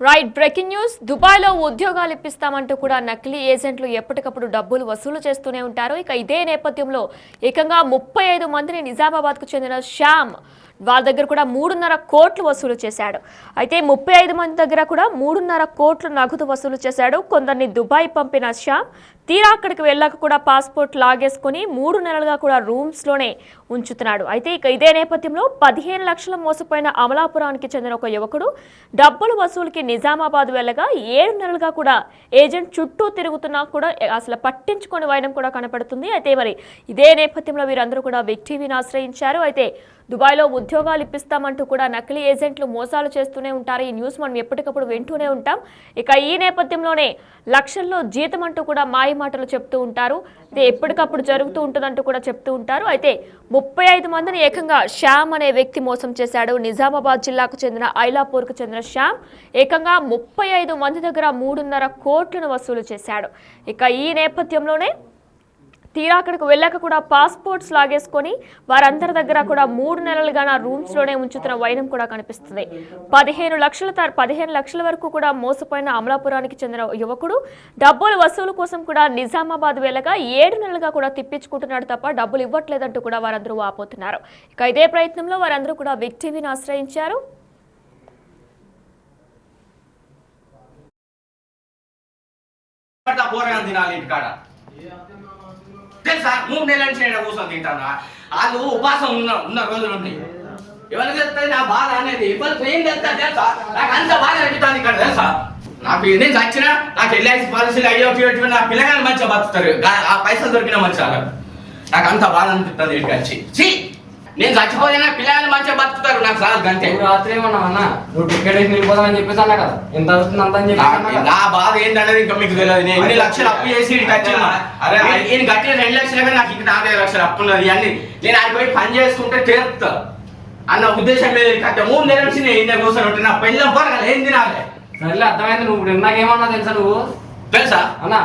Right breaking news. దుబాయ్లో ఉద్యోగాలు ఇప్పిస్తామంటూ కూడా నకిలీ ఏజెంట్లు ఎప్పటికప్పుడు డబ్బులు వసూలు చేస్తూనే ఉంటారు. ఇక ఇదే నేపథ్యంలో ఏకంగా 35 మందిని నిజామాబాద్కు చెందిన శ్యామ్ వాళ్ళ దగ్గర కూడా 3.5 కోట్లు వసూలు చేశాడు. అయితే 35 మంది దగ్గర కూడా 3.5 కోట్లు నగదు వసూలు చేశాడు. కొందరిని దుబాయ్ పంపిన శ్యామ్ తీరా అక్కడికి వెళ్ళాక కూడా పాస్పోర్ట్ లాగేసుకుని 3 నెలలుగా కూడా రూమ్స్లోనే ఉంచుతున్నాడు. అయితే ఇక ఇదే నేపథ్యంలో 15 లక్షల మోసపోయిన అమలాపురానికి చెందిన ఒక యువకుడు డబ్బులు వసూలుకి నిజామాబాద్ వెళ్ళగా 7 నెలలుగా కూడా ఏజెంట్ చుట్టూ తిరుగుతున్నా కూడా అసలు పట్టించుకొని వైనం కూడా కనపడుతుంది. అయితే మరి ఇదే నేపథ్యంలో వీరందరూ కూడా బిగ్ టీవీని ఆశ్రయించారు. అయితే దుబాయ్లో ఉద్యోగాలు ఇప్పిస్తామంటూ కూడా నకిలీ ఏజెంట్లు మోసాలు చేస్తూనే ఉంటారు. ఈ న్యూస్ మనం ఎప్పటికప్పుడు వింటూనే ఉంటాం. ఇక ఈ నేపథ్యంలోనే లక్షల్లో జీతం అంటూ కూడా మాయ మాటలు చెప్తూ ఉంటారు. ఇది ఎప్పటికప్పుడు జరుగుతూ ఉంటుందంటూ కూడా చెప్తూ ఉంటారు. అయితే 35 మందిని ఏకంగా శ్యామ్ అనే వ్యక్తి మోసం చేశాడు. నిజామాబాద్ జిల్లాకు చెందిన ఐలాపూర్కు చెందిన శ్యామ్ ఏకంగా 35 మంది దగ్గర 3.5 కోట్లను వసూలు చేశాడు. ఇక ఈ నేపథ్యంలోనే తీరా అక్కడికి వెళ్ళాక కూడా పాస్పోర్ట్స్ లాగేసుకొని వారందరి దగ్గర కూడా 3 నెలలుగా నా రూమ్స్లోనే ఉంచుతున్న వైనం కూడా కనిపిస్తుంది. 15 లక్షల వరకు కూడా మోసపోయిన అమలాపురానికి చెందిన యువకుడు డబ్బుల వసూలు కోసం కూడా నిజామాబాద్ వెళ్ళగా 7 నెలలుగా కూడా తిప్పించుకుంటున్నాడు తప్ప డబ్బులు ఇవ్వట్లేదంటూ కూడా వారందరూ వాపోతున్నారు. ఇక ఇదే ప్రయత్నంలో వారందరూ కూడా బిగ్ టీవీని ఆశ్రయించారు. తెలుసా 3 నెలల నుంచి నేను కూర్చొని తింటాను. వాళ్ళు ఉపాసం ఉన్న రోజులు ఉన్నాయి. ఎవరికి తెలుస్తుంది నా బాధ అనేది? ఎవరికి ఏం తెలుస్తా తెలుసా? నాకు అంత బాధ అనిపిస్తుంది ఇక్కడ తెలుసా. నాకు నేను చచ్చినా నాకు ఎల్ఐసి పాలసీలు అయ్యో నా పిల్లగాని మంచిగా బతుకుతారు. ఆ పైసలు దొరికిన మంచిగా నాకు అంత బాధ అనిపిస్తుంది. ఇక్కడికి వచ్చి నేను చచ్చిపోతే నా పిల్లగాని మంచిగా బతుకుతారు. నాకు సార్ గంటే రాత్రి ఏమన్నా నువ్వు టికెట్ వేసి వెళ్ళిపోతానని చెప్పేసి అన్నా కదా, ఎంత అవుతుంది అంత అని చెప్పి. నా బాధ ఏంటనేది ఇంకా మీకు తెలియదు. నేను 2 లక్షలు అప్పు చేసి నేను కట్టిన 2 లక్షలుగా నాకు ఇంకా 4 లక్షలు అప్పు ఉన్నది అన్ని నేను ఆడికి పోయి పని చేసుకుంటే తీరుతా అన్న ఉద్దేశం మీద కట్ట 3 నెలల నుంచి నేను ఇండియా కూర్చొని ఉంటే నా పెళ్ళం పొరగలు ఏం తినాలి? సరేలే అర్థమైంది. నువ్వు నాకేమన్నా తెలుసా? నువ్వు తెలుసా అన్నా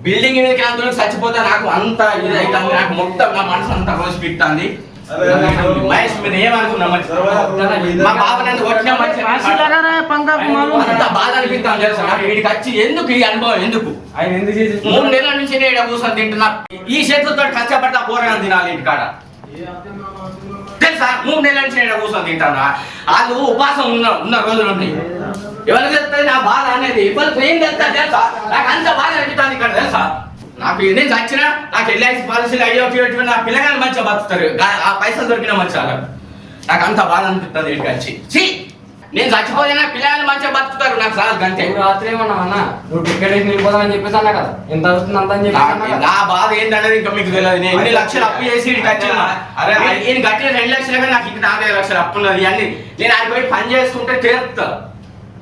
బిల్డింగ్ మీద కాంతులు చచ్చిపోతా నాకు అంత ఇది అవుతుంది. నాకు మొత్తం నా మనసు అంతా రోజు పిక్తుంది. మహేష్ మీరు ఏమనుకున్నా మా బాబు నన్ను కొట్టినా అంత బాధ అనిపిస్తాను తెలుసా. నాకు వీడికి వచ్చి ఎందుకు ఈ అనుభవం ఎందుకు? ఆయన ఎందుకు చేసి 3 నెలల నుంచి నేను కూర్చొని తింటున్నా. ఈ చేతులతో కష్టపడతా పోరాని తినాలి ఇంటికాడ. తెలుసా 3 నెలల నుంచి నేను కూర్చొని తింటాను. వాళ్ళు ఉపాసం ఉన్న రోజులు ఉన్నాయి. ఎవరికి తెలుస్తుంది నా బాధ అనేది? ఎవరికి ఏం తెలుస్తా తెలుసా? నాకు అంత బాధ అనిపిస్తుంది ఇక్కడ తెలుసా. నాకు నేను చచ్చినా నాకు ఎల్ఐసి పాలసీలు అయ్యో నా పిల్లగాని మంచిగా బతుకుతారు. ఆ పైసలు దొరికిన మంచిగా నాకు అంత బాధ అనిపిస్తుంది. ఇక్కడికి వచ్చి నేను చచ్చిపోతే నా పిల్లగాని మంచిగా బతుకుతారు. నాకు సార్ గంటే రాత్రి ఏమన్నా నువ్వు టికెట్ వేసి వెళ్ళిపోతానని చెప్పేసి అన్నా కదా, ఎంత అవుతుంది అంత అని చెప్పి. నా బాధ ఏంటనేది ఇంకా మీకు తెలియదు. నేను 2 లక్షలు అప్పు చేసి నేను కట్టిన 2 లక్షలుగా నాకు ఇంకా 4 లక్షలు అప్పు ఉన్నది అన్ని నేను ఆడికి పోయి పని చేసుకుంటే తీరుతా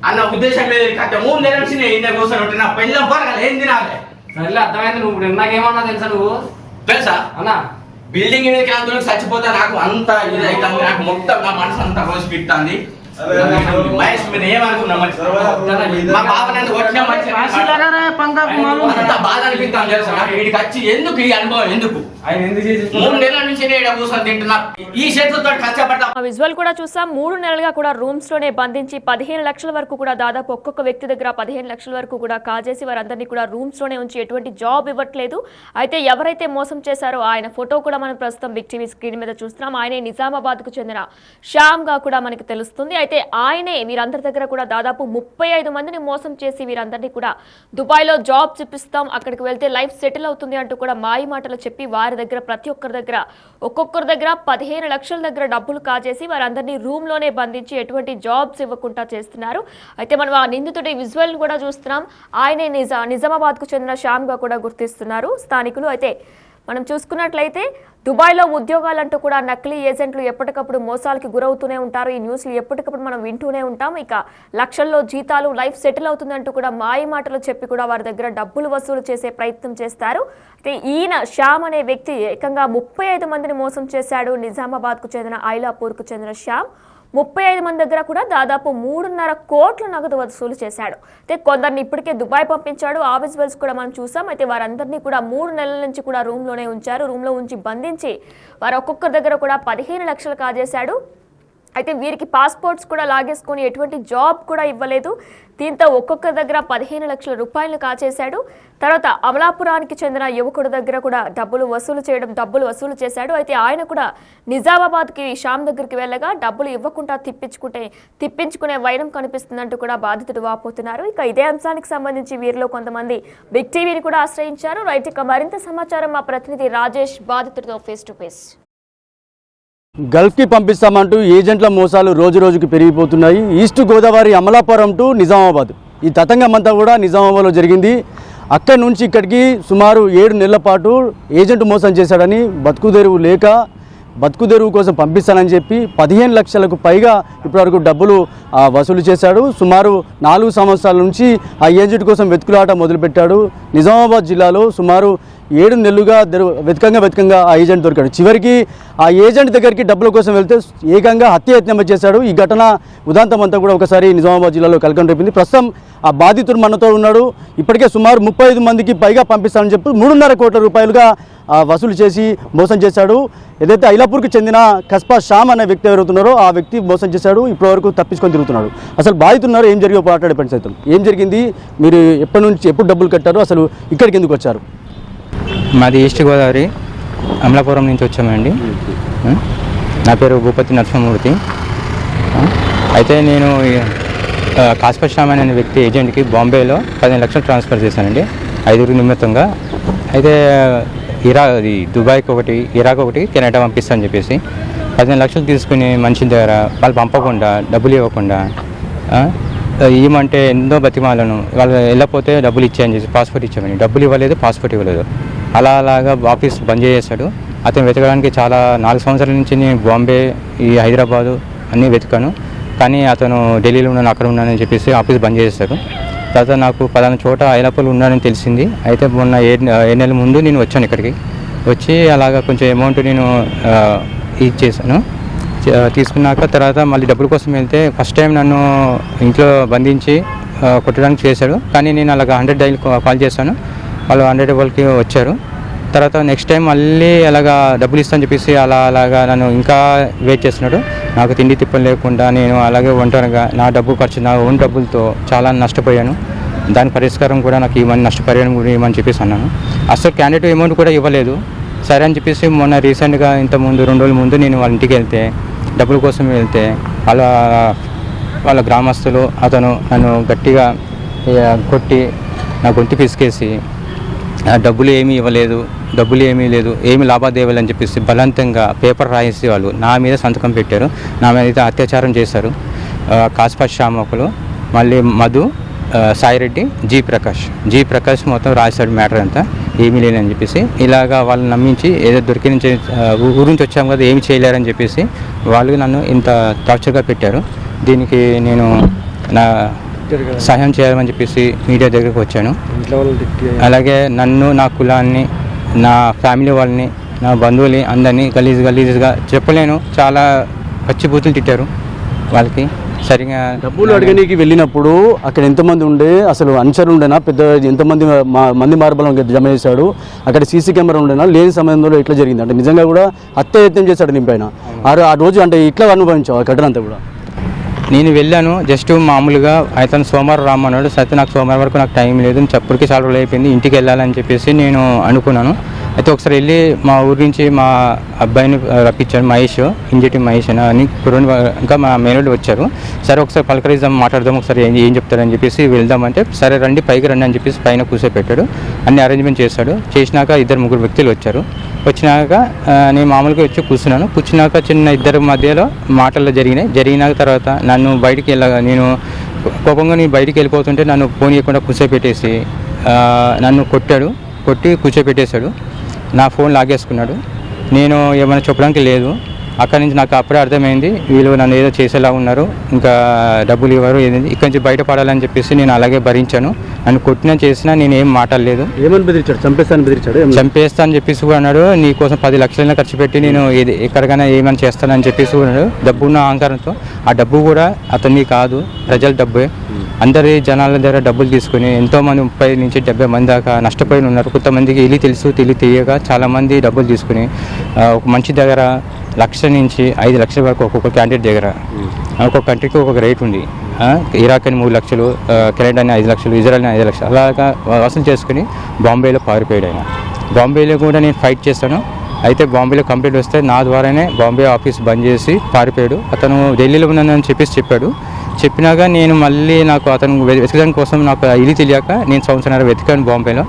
అన్న ఉద్దేశం మీద కట్ట 3 నెలల నుంచి నేను ఇండియా కూర్చొని ఉంటే నా పెళ్ళం పొరగలు ఏం తినాలి? సరేలే అర్థమైంది. నువ్వు నాకేమన్నా తెలుసా? నువ్వు తెలుసా అన్నా బిల్డింగ్ మీద కాంతులు చచ్చిపోతా నాకు అంత ఇది అవుతుంది. నాకు మొత్తం నా మనసు అంతా రోజు పిక్తుంది. మహేష్ మీరు ఏమనుకున్నా మా బాబు నన్ను కొట్టినా అంత బాధ అనిపిస్తాను తెలుసా. నాకు వీడికి వచ్చి ఎందుకు ఈ అనుభవం ఎందుకు? ఆయన ఎందుకు చేసి 3 నెలల నుంచి నేను కూర్చొని తింటున్నా. ఈ చేతులతో కష్టపడతా. విజువల్ కూడా చూసాం. 3 నెలలుగా కూడా రూమ్స్ లోనే బంధించి 15 లక్షల వరకు కూడా దాదాపు ఒక్కొక్క వ్యక్తి దగ్గర 15 లక్షల వరకు కూడా కాజేసి వారందరినీ కూడా రూమ్స్ లోనే ఉంచి ఎటువంటి జాబ్ ఇవ్వట్లేదు. అయితే ఎవరైతే మోసం చేశారో ఆయన ఫోటో కూడా మనం ప్రస్తుతం బిగ్ టీవీ స్క్రీన్ మీద చూస్తున్నాం. ఆయనే నిజామాబాద్ కు చెందిన శ్యామ్ గా కూడా మనకి తెలుస్తుంది. అయితే ఆయనే వీరందరి దగ్గర కూడా దాదాపు 35 మందిని మోసం చేసి వీరందరినీ కూడా దుబాయ్లో జాబ్ చూపిస్తాం, అక్కడికి వెళ్తే లైఫ్ సెటిల్ అవుతుంది అంటూ కూడా మాయ మాటలు చెప్పి వారి దగ్గర ప్రతి ఒక్కరి దగ్గర ఒక్కొక్కరి దగ్గర 15 లక్షల దగ్గర డబ్బులు కాజేసి వారందరినీ రూమ్ లోనే బంధించి ఎటువంటి జాబ్స్ ఇవ్వకుండా చేస్తున్నారు. అయితే మనం ఆ నిందితుడి విజువల్ కూడా చూస్తున్నాం. ఆయనే నిజామాబాద్ కు చెందిన శ్యామ్ గా కూడా గుర్తిస్తున్నారు స్థానికులు. అయితే మనం చూసుకున్నట్లయితే దుబాయ్లో ఉద్యోగాలంటూ కూడా నకిలీ ఏజెంట్లు ఎప్పటికప్పుడు మోసాలకి గురవుతూనే ఉంటారు. ఈ న్యూస్లు ఎప్పటికప్పుడు మనం వింటూనే ఉంటాం. ఇక లక్షల్లో జీతాలు, లైఫ్ సెటిల్ అవుతుందంటూ కూడా మాయ మాటలు చెప్పి కూడా వారి దగ్గర డబ్బులు వసూలు చేసే ప్రయత్నం చేస్తారు. అయితే ఈయన శ్యామ్ అనే వ్యక్తి ఏకంగా 35 మందిని మోసం చేశాడు. నిజామాబాద్కు చెందిన ఐలాపూర్కు చెందిన శ్యామ్ 35 మంది దగ్గర కూడా దాదాపు 3.5 కోట్ల నగదు వసూలు చేశాడు. అయితే కొందరిని ఇప్పటికే దుబాయ్ పంపించాడు. ఆ విజువల్స్ కూడా మనం చూసాం. అయితే వారందరినీ కూడా 3 నెలల నుంచి కూడా రూమ్లోనే ఉంచారు. రూమ్లో ఉంచి బంధించి వారు ఒక్కొక్కరి దగ్గర కూడా 15 లక్షలు కాజేశాడు. అయితే వీరికి పాస్పోర్ట్స్ కూడా లాగేసుకొని ఎటువంటి జాబ్ కూడా ఇవ్వలేదు. దీంతో ఒక్కొక్క దగ్గర 15 లక్షల రూపాయలు కాచేశాడు. తర్వాత అమలాపురానికి చెందిన యువకుడి దగ్గర కూడా డబ్బులు వసూలు చేశాడు. అయితే ఆయన కూడా నిజామాబాద్కి శ్యామ్ దగ్గరికి వెళ్ళగా డబ్బులు ఇవ్వకుండా తిప్పించుకునే వైరం కనిపిస్తుందంటూ కూడా బాధితుడు వాపోతున్నారు. ఇక ఇదే అంశానికి సంబంధించి వీరిలో కొంతమంది బిగ్ టీవీని కూడా ఆశ్రయించారు. రైట్, ఇక మరింత సమాచారం మా ప్రతినిధి రాజేష్ బాధితుడితో ఫేస్ టు ఫేస్. గల్ఫ్కి పంపిస్తామంటూ ఏజెంట్ల మోసాలు రోజు రోజుకి పెరిగిపోతున్నాయి. ఈస్ట్ గోదావరి అమలాపురం టు నిజామాబాద్ ఈ తతంగం అంతా కూడా నిజామాబాద్లో జరిగింది. అక్కడి నుంచి ఇక్కడికి సుమారు 7 నెలల పాటు ఏజెంట్ మోసం చేశాడని బతుకుదెరువు కోసం పంపిస్తానని చెప్పి 15 లక్షలకు పైగా ఇప్పటివరకు డబ్బులు వసూలు చేశాడు. సుమారు 4 సంవత్సరాల నుంచి ఆ ఏజెంట్ కోసం వెతుకులాట మొదలుపెట్టాడు. నిజామాబాద్ జిల్లాలో సుమారు 7 నెలలుగా వెతకంగా ఆ ఏజెంట్ దొరికాడు. చివరికి ఆ ఏజెంట్ దగ్గరికి డబ్బుల కోసం వెళ్తే ఏకంగా హత్యయత్నం చేశాడు. ఈ ఘటన ఉదాంతం అంతా కూడా ఒకసారి నిజామాబాద్ జిల్లాలో కలకలం రేపింది. ప్రస్తుతం ఆ బాధితుడు మనతో ఉన్నాడు. ఇప్పటికే సుమారు 35 మందికి పైగా పంపిస్తానని చెప్పి 3.5 కోట్ల రూపాయలుగా వసూలు చేసి మోసం చేశాడు. ఏదైతే ఐలాపూర్కి చెందిన కస్బా శ్యామ్ అనే వ్యక్తి ఎవరుతున్నారో ఆ వ్యక్తి మోసం చేశాడు. ఇప్పటివరకు తప్పించుకొని తిరుగుతున్నాడు. అసలు బాధితున్నారు ఏం జరిగో మాట్లాడే పని సైతం ఏం జరిగింది, మీరు ఎప్పుడు డబ్బులు కట్టారు, అసలు ఇక్కడికి ఎందుకు వచ్చారు? మాది ఈస్ట్ గోదావరి అమలాపురం నుంచి వచ్చామండి. నా పేరు భూపతి నరసింహమూర్తి. అయితే నేను కాస్పా శ్యామ్ అనే వ్యక్తి ఏజెంట్కి బాంబేలో 15 లక్షలు ట్రాన్స్ఫర్ చేశానండి 5 నిమిత్తంగా. అయితే దుబాయ్కి ఒకటి, ఇరాక్ ఒకటి, కెనడా పంపిస్తానని చెప్పేసి 15 లక్షలు తీసుకుని మనిషి దగ్గర వాళ్ళు పంపకుండా డబ్బులు ఇవ్వకుండా ఏమంటే ఎంతో బతిమాలను వాళ్ళు వెళ్ళకపోతే డబ్బులు ఇచ్చాయని చెప్పి పాస్పోర్ట్ ఇచ్చామని డబ్బులు ఇవ్వలేదు, పాస్పోర్ట్ ఇవ్వలేదు. అలాగా ఆఫీస్ బంద్ చేశాడు. అతను వెతకడానికి చాలా 4 సంవత్సరాల నుంచి నేను బాంబే, ఈ హైదరాబాదు అన్నీ వెతికాను. కానీ అతను ఢిల్లీలో ఉన్నాను, అక్కడ ఉన్నానని చెప్పేసి ఆఫీస్ బంద్ చేశారు. తర్వాత నాకు పలానా చోట ఐలాపూర్లో ఉన్నానని తెలిసింది. అయితే మొన్న 7 నెలల ముందు నేను వచ్చాను ఇక్కడికి. వచ్చి అలాగా కొంచెం అమౌంట్ నేను ఇచ్చేసాను. తీసుకున్నాక తర్వాత మళ్ళీ డబ్బుల కోసం వెళ్తే ఫస్ట్ టైం నన్ను ఇంట్లో బంధించి కొట్టడానికి చేశాడు. కానీ నేను అలాగా 100 డైల్ కాల్ చేశాను. వాళ్ళు 100 వాళ్ళకి వచ్చారు. తర్వాత నెక్స్ట్ టైం మళ్ళీ అలాగా డబ్బులు ఇస్తాను చెప్పేసి అలాగా నన్ను ఇంకా వెయిట్ చేస్తున్నాడు. నాకు తిండి తిప్పలు లేకుండా నేను అలాగే ఒంటరిగా నా డబ్బు ఖర్చు, నా ఓన్ డబ్బులతో చాలా నష్టపోయాను. దాని పరిష్కారం కూడా నాకు ఇవ్వమని, నష్టపరిహారం కూడా ఇవ్వమని చెప్పేసి అన్నాను. అసలు క్యాండిడేట్ అమౌంట్ కూడా ఇవ్వలేదు. సరే అని చెప్పేసి మొన్న రీసెంట్గా 2 రోజుల ముందు నేను వాళ్ళ ఇంటికి వెళ్తే, డబ్బుల కోసం వెళ్తే వాళ్ళ గ్రామస్తులు అతను నన్ను గట్టిగా కొట్టి నా గొంతు పిసికేసి డబ్బులు ఏమీ ఇవ్వలేదు, ఏమి లావాదేవీలు అని చెప్పేసి బలవంతంగా పేపర్ రాయేసి వాళ్ళు నా మీద సంతకం పెట్టారు. నా మీద అయితే అత్యాచారం చేశారు. కాస్పా శ్యామ్ ఒకరు, మళ్ళీ మధు, సాయిరెడ్డి, జీ ప్రకాష్ మొత్తం రాశాడు మ్యాటర్ అంతా ఏమీ లేదని చెప్పేసి. ఇలాగా వాళ్ళని నమ్మించి ఏదో దొరికి నుంచి ఊరు నుంచి వచ్చాము కదా ఏమి చేయలేరని చెప్పేసి వాళ్ళు నన్ను ఇంత టార్చర్గా పెట్టారు. దీనికి నేను నా సహాయం చేయాలని చెప్పేసి మీడియా దగ్గరికి వచ్చాను. అలాగే నన్ను, నా కులాన్ని, నా ఫ్యామిలీ వాళ్ళని, నా బంధువుల్ని అందరినీ గలీజ్గా చెప్పలేను, చాలా పచ్చిబూతులు తిట్టారు. వాళ్ళకి సరిగా డబ్బులు అడగడానికి వెళ్ళినప్పుడు అక్కడ ఎంతమంది ఉండే, అసలు అనుచరులు ఉండేనా, పెద్ద ఎంతమంది మంది మార్బలం జమ చేశాడు, అక్కడ సీసీ కెమెరా ఉండేనా, లేని సమయంలో ఎట్లా జరిగింది? అంటే నిజంగా కూడా హత్యయత్నం చేశాడు నింపైన ఆ రోజు. అంటే ఇట్లా అనుభవించావు ఆ ఘటన అంతా కూడా? నేను వెళ్ళాను జస్ట్ మామూలుగా. అతను సోమవారం రామన్నాడు. సరే నాకు సోమవారం వరకు నాకు టైం లేదు, చప్పటికి చాలా రోజులు అయిపోయింది, ఇంటికి వెళ్ళాలని చెప్పేసి నేను అనుకున్నాను. అయితే ఒకసారి వెళ్ళి మా ఊరి నుంచి మా అబ్బాయిని రప్పించాను, ఇంజటి మహేష్ అని ఇంకా మా మేనోళ్ళు వచ్చారు. సరే ఒకసారి పలకరిద్దాం, మాట్లాడదాం, ఒకసారి ఏం చెప్తారని చెప్పేసి వెళ్దామంటే సరే రండి పైకి రండి అని చెప్పేసి పైన కూర్చోపెట్టాడు. అన్ని అరేంజ్మెంట్ చేశాడు. చేసినాక 2-3 వ్యక్తులు వచ్చారు. వచ్చినాక నేను మామూలుగా వచ్చి కూర్చున్నాక చిన్న ఇద్దరి మధ్యలో మాటల్లో జరిగినాక తర్వాత నన్ను బయటికి నేను కోపంగా బయటికి వెళ్ళిపోతుంటే నన్ను ఫోన్ ఇవ్వకుండా కూర్చోపెట్టేసి నన్ను కొట్టి కూర్చోపెట్టేశాడు. నా ఫోన్ లాగేసుకున్నాడు. నేను ఏమైనా చెప్పడానికి లేదు. అక్కడి నుంచి నాకు అప్పుడే అర్థమైంది వీళ్ళు నన్ను ఏదో చేసేలా ఉన్నారు, ఇంకా డబ్బులు ఇవ్వరు, ఏదైంది ఇక్కడి నుంచి బయటపడాలని చెప్పేసి నేను అలాగే భరించాను. నన్ను కొట్టినా చేసినా నేను ఏం మాట్లాడలేదు. ఏమని బెదిరించాడు? చంపేస్తా అని చెప్పేసి కూడా అన్నాడు. నీ కోసం 10 లక్షలైనా ఖర్చు పెట్టి నేను ఎక్కడికైనా ఏమైనా చేస్తానని చెప్పేసి ఉన్నాడు. డబ్బున్న అహంకారంతో. ఆ డబ్బు కూడా అతన్ని కాదు, ప్రజల డబ్బే. అందరి జనాల దగ్గర డబ్బులు తీసుకుని ఎంతోమంది 30 నుంచి 70 మంది దాకా నష్టపోయి ఉన్నారు. కొంతమందికి తెలియక చాలామంది డబ్బులు తీసుకుని ఒక మంచి దగ్గర 1,00,000 నుంచి 5 లక్షల వరకు ఒక్కొక్క క్యాండిడేట్ దగ్గర, ఒక్కొక్క కంట్రీకి ఒక్కొక్క రేట్ ఉంది. ఇరాక్ అని 3 లక్షలు, కెనడా అని 5 లక్షలు, ఇజ్రాయల్ అని 5 లక్షలు అలాగా వసూలు చేసుకుని బాంబేలో పారిపోయాడు ఆయన. బాంబేలో కూడా నేను ఫైట్ చేశాను. అయితే బాంబేలో కంప్లీట్ వస్తే నా ద్వారానే బాంబే ఆఫీస్ బంద్ చేసి పారిపోయాడు. అతను ఢిల్లీలో ఉన్నానని చెప్పాడు. చెప్పినాక నేను మళ్ళీ నాకు అతను వెతకడం కోసం నాకు ఇల్లు తెలియక నేను సంవత్సరాలు వెతికాను బాంబేలో.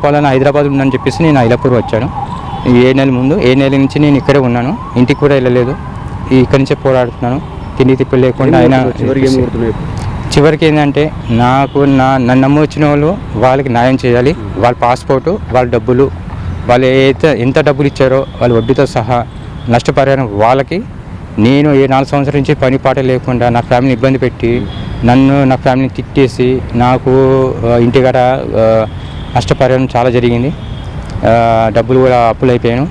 పలానా హైదరాబాద్ ఉందని చెప్పేసి నేను ఐలాపూర్ వచ్చాను. 7 నెలల ముందు. 7 నెలల నుంచి నేను ఇక్కడే ఉన్నాను, ఇంటికి కూడా వెళ్ళలేదు. ఇక్కడి నుంచే పోరాడుతున్నాను, తిండి తిప్పలు లేకుండా. ఆయన చివరికి ఏంటంటే నన్ను నమ్మొచ్చిన వాళ్ళు వాళ్ళకి న్యాయం చేయాలి. వాళ్ళ పాస్పోర్టు, వాళ్ళ డబ్బులు, వాళ్ళు ఎంత డబ్బులు ఇచ్చారో వాళ్ళ వడ్డీతో సహా నష్టపరిహారం వాళ్ళకి. నేను 4 సంవత్సరాల నుంచి పని పాట లేకుండా నా ఫ్యామిలీని ఇబ్బంది పెట్టి నా ఫ్యామిలీని తిట్టేసి నాకు ఇంటికాడ నష్టపరిహారం చాలా జరిగింది. డబ్బులు కూడా అప్పులు అయిపోయాను.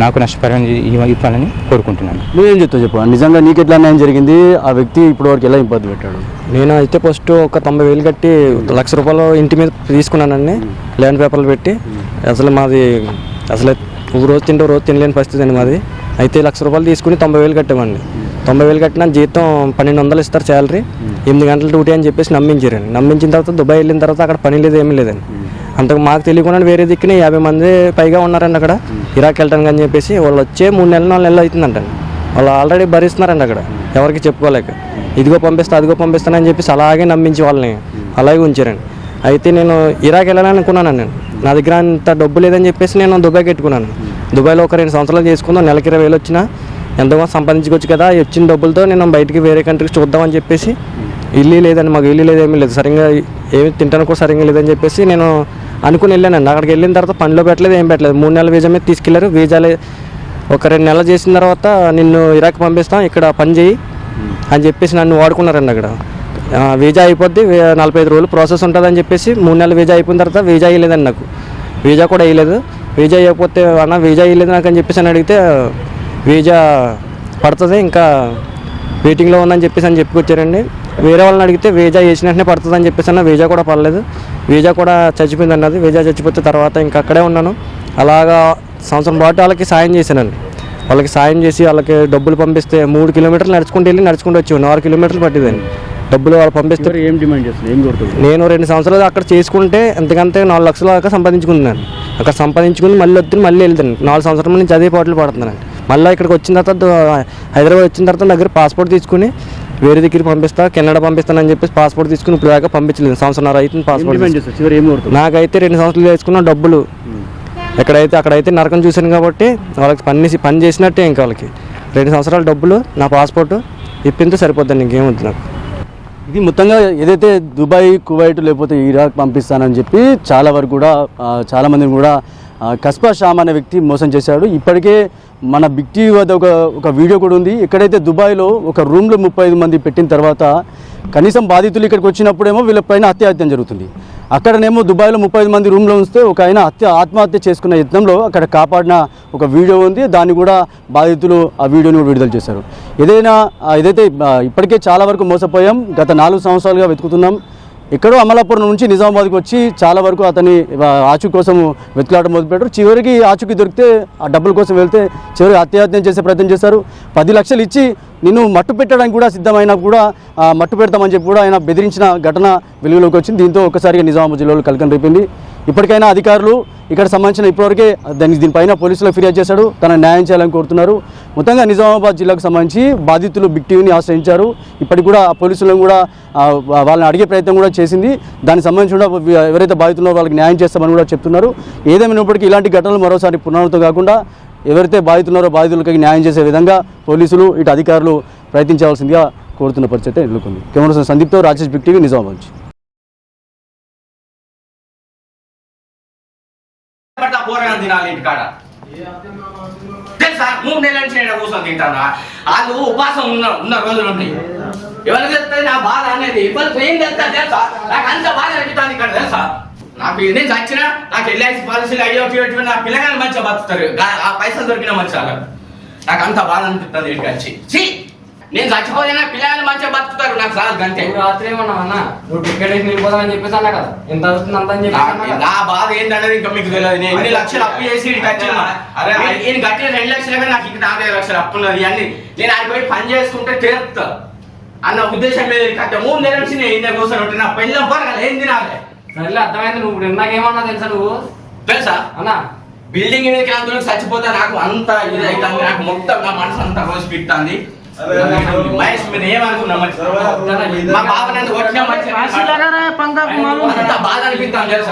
నాకు నష్టపరిహారం ఇవ్వాలని కోరుకుంటున్నాను. నువ్వేం చెప్తావు చెప్పు, నిజంగా నీకు ఎట్లా న్యాయం జరిగింది? ఆ వ్యక్తి ఇప్పుడు వరకు ఎలా ఇబ్బంది పెట్టాడు? నేను అయితే ఫస్ట్ ఒక 90,000 కట్టి ₹1,00,000 ఇంటి మీద తీసుకున్నానండి, ల్యాండ్ పేపర్లు పెట్టి. అసలు మాది రోజు తింటే రోజు తినలేని పరిస్థితి అండి మాది. అయితే ₹1,00,000 తీసుకుని 90,000 కట్టామండి. 90,000 కట్టినా జీతం 1,200 ఇస్తారు శాలరీ. 8 గంటల డ్యూటీ అని చెప్పేసి నమ్మించారండి. నమ్మించిన తర్వాత దుబాయ్ వెళ్ళిన తర్వాత అక్కడ పని లేదు, ఏమీ లేదండి. అంతకు మాకు తెలియకుండా వేరే దిక్కుని 50 మంది పైగా ఉన్నారండి అక్కడ ఇరాక్ వెళ్ళడానికి అని చెప్పేసి. వాళ్ళు వచ్చే 3 నెలలు 4 నెలలు అవుతుందంటండి. వాళ్ళు ఆల్రెడీ భరిస్తున్నారండి అక్కడ, ఎవరికి చెప్పుకోలేక. ఇదిగో పంపిస్తానని చెప్పేసి అలాగే నమ్మించి వాళ్ళని అలాగే ఉంచారండి. అయితే నేను ఇరాక్ వెళ్ళాలని అనుకున్నాను. నేను నా దగ్గర అంత డబ్బు లేదని చెప్పేసి నేను దుబాయ్కి పెట్టుకున్నాను. దుబాయ్లో ఒక 2 సంవత్సరాలు చేసుకుందాం, నెలకి 20,000 వచ్చినా ఎంతగా సంపాదించుకోవచ్చు కదా, వచ్చిన డబ్బులతో నేను బయటికి వేరే కంట్రీకి చూద్దామని చెప్పేసి. ఇల్లు లేదండి మాకు, ఇల్లు లేదు, ఏమీ లేదు, సరిగ్గా ఏమి తింటాను కూడా సరిగ్గా లేదని చెప్పేసి నేను అనుకుని వెళ్ళానండి. అక్కడికి వెళ్ళిన తర్వాత పనిలో పెట్టలేదు, ఏం పెట్టలేదు. 3 నెలల వీజా మీద తీసుకెళ్లారు. వీజాలే ఒక 2 నెలలు చేసిన తర్వాత నిన్ను ఇరాక్ పంపిస్తాం, ఇక్కడ పని చేయి అని చెప్పేసి నన్ను వాడుకున్నారండి అక్కడ. వీజా అయిపోద్ది, 45 రోజులు ప్రాసెస్ ఉంటుందని చెప్పేసి 3 నెలల వీజా అయిపోయిన తర్వాత వీజా వేయలేదండి నాకు. వీజా కూడా వేయలేదు. వీజా వేయకపోతే అన్న వీజా వేయలేదు నాకు అని చెప్పేసి అని అడిగితే వీజా పడుతుంది, ఇంకా వెయిటింగ్లో ఉందని చెప్పేసి అని చెప్పుకొచ్చారండి. వేరే వాళ్ళని అడిగితే వీజా వేసిన వెంటనే పడుతుంది అని చెప్పేసి అన్న వీజా కూడా పడలేదు. వీజా కూడా చచ్చిపోయింది అన్నది. వీజా చచ్చిపోతే తర్వాత ఇంకా అక్కడే ఉన్నాను. అలాగా సంవత్సరం పాటు వాళ్ళకి సాయం చేశానండి. వాళ్ళకి సాయం చేసి వాళ్ళకి డబ్బులు పంపిస్తే 3 కిలోమీటర్లు నడుచుకుంటూ వచ్చి 4 కిలోమీటర్లు పట్టిందండి. డబ్బులు వాళ్ళు పంపిస్తే ఏం డిమాండ్ చేస్తుంది, ఏం కోరుతుంది? నేను 2 సంవత్సరాలు అక్కడ చేసుకుంటే ఎంతకంటే 4 లక్షల దాకా సంపాదించుకున్నాను. అక్కడ సంపాదించుకుని మళ్ళీ వెళ్తాను. 4 సంవత్సరాల నుంచి అదే పాటలు పాడుతున్నాను. మళ్ళీ ఇక్కడికి వచ్చిన తర్వాత హైదరాబాద్ వచ్చిన తర్వాత దగ్గర పాస్పోర్ట్ తీసుకుని వేరే దగ్గర కెనడా పంపిస్తానని చెప్పేసి పాస్పోర్ట్ తీసుకుని ఇప్పుడు దాకా పంపించలేదు. 1.5 సంవత్సరాలు అవుతుంది పాస్పోర్ట్. నాకైతే 2 సంవత్సరాలు వేసుకున్న డబ్బులు అక్కడైతే నరకం చూశాను కాబట్టి వాళ్ళకి పని చేసినట్టే. ఇంకా వాళ్ళకి 2 సంవత్సరాల డబ్బులు, నా పాస్పోర్ట్ ఇప్పింతే సరిపోద్దండి, ఇంకేమవుతుంది నాకు. ఇది మొత్తంగా ఏదైతే దుబాయ్, కువైట్ లేకపోతే ఇరాక్ పంపిస్తానని చెప్పి చాలామందిని కూడా కస్బా షామ్ అనే వ్యక్తి మోసం చేశాడు. ఇప్పటికే మన బిగ్ టీవీ వద్ద ఒక వీడియో కూడా ఉంది. ఎక్కడైతే దుబాయ్లో ఒక రూమ్లో 35 మంది పెట్టిన తర్వాత కనీసం బాధితులు ఇక్కడికి వచ్చినప్పుడేమో వీళ్ళపైన హత్యాయత్నం జరుగుతుంది. అక్కడనేమో దుబాయ్లో 35 మంది రూమ్లో ఉంచితే ఒక ఆయన ఆత్మహత్య చేసుకున్న యత్నంలో అక్కడ కాపాడిన ఒక వీడియో ఉంది. దాన్ని కూడా బాధితులు ఆ వీడియోని కూడా విడుదల చేశారు. ఏదైతే ఇప్పటికే చాలా వరకు మోసపోయాం, గత 4 సంవత్సరాలుగా వెతుకుతున్నాం. ఎక్కడో అమలాపురం నుంచి నిజామాబాద్కి వచ్చి చాలా వరకు అతని ఆచూకీ కోసం వెతుకులాట మొదలుపెట్టారు. చివరికి ఆచూకీ దొరికితే ఆ డబ్బుల కోసం వెళ్తే చివరికి హత్యాయత్నం చేసే ప్రయత్నం చేశారు. 10 లక్షలు ఇచ్చి నిన్ను మట్టు పెట్టడానికి కూడా సిద్ధమైనా కూడా మట్టు పెడతామని చెప్పి కూడా ఆయన బెదిరించిన ఘటన వెలుగులోకి వచ్చింది. దీంతో ఒక్కసారిగా నిజామాబాద్ జిల్లాలో కలకలం రేపింది. ఇప్పటికైనా అధికారులు ఇక్కడ సంబంధించిన ఇప్పటివరకే దీనిపైన పోలీసులకు ఫిర్యాదు చేశాడు, తన న్యాయం చేయాలని కోరుతున్నారు. మొత్తంగా నిజామాబాద్ జిల్లాకు సంబంధించి బాధితులు బిగ్ టీవీని ఆశ్రయించారు. ఇప్పటికి కూడా పోలీసులను కూడా వాళ్ళని అడిగే ప్రయత్నం కూడా చేసింది. దానికి సంబంధించి కూడా ఎవరైతే బాధితున్నారో వాళ్ళకి న్యాయం చేస్తామని కూడా చెప్తున్నారు. ఏదేమైనప్పటికీ ఇలాంటి ఘటనలు మరోసారి పునరావృతం కాకుండా ఎవరైతే బాధితున్నారో బాధితులకి న్యాయం చేసే విధంగా పోలీసులు ఇటు అధికారులు ప్రయత్నించాల్సిందిగా కోరుతున్న పరిస్థితి ఎదుర్కొంది. కెమెరా సందీప్తో రాజేష్, బిగ్ టీవీ, నిజామాబాద్ నుంచి. తినాలి ఇంటికాడ తెలుసా? 3 నెలల నుంచి కూర్చొని తింటానా? వాళ్ళు ఉపాసం ఉన్న రోజులు ఉన్నాయి. ఎవరికి తెలుస్తుంది నా బాధ అనేది? ఇవ్వరికి ఏం తెలుస్తా తెలుసా? నాకు అంత బాధ అనిపిస్తుంది ఇక్కడ తెలుసా? నాకు నేను చచ్చినా నాకు ఎల్ఐసి పాలసీలు అయ్యో నా పిల్లగాని మంచిగా బతుకుతారు, ఆ పైసలు దొరికిన మంచిగా. నాకు అంత బాధ అనిపిస్తుంది ఇంటికి వచ్చి. నేను చచ్చిపోయినా పిల్లగాని మంచిగా బతుకుతారు, నాకు సార్ అంతే. నువ్వు రాత్రి ఏమన్నావు అన్న నువ్వు టికెట్ వేసి వెళ్ళిపోదాం అని చెప్పేసి అన్నా కదా ఎంత అవుతుంది అంత అని చెప్పేసి అన్నా కదా. నా బాధ ఏంటనేది ఇంకా మీకు తెలియదు. నేను ఎన్ని లక్షలు అప్పు చేసి ఈడికి వచ్చిన ఈయన కట్టిన 2 లక్షలు కానీ నాకు ఇంకా 4 లక్షలు అప్పు ఉన్నది. అన్ని నేను ఆడికి పోయి పని చేసుకుంటే తీరుతా అన్న ఉద్దేశం మీద కట్ట 3 నెలల నుంచి నేను ఇంత కూర్చొని ఉంటే నా పెళ్ళం పరగల ఏం తినాలి సరేలే అర్థమైంది. నువ్వు ఇందాకేమన్నా తెలుసా నువ్వు తెలుసా అన్నా బిల్డింగ్ మీద క్రాంతులకు చచ్చిపోతే నాకు అంత ఇది అవుతుంది. నాకు మొత్తం నా మనసు అంతా రోజు పిస్తుంది. మహేష్ మీరు ఏమనుకున్నా మా బాబు నన్ను కొట్టినా మంచి అంత బాధ అనిపిస్తాను తెలుసా.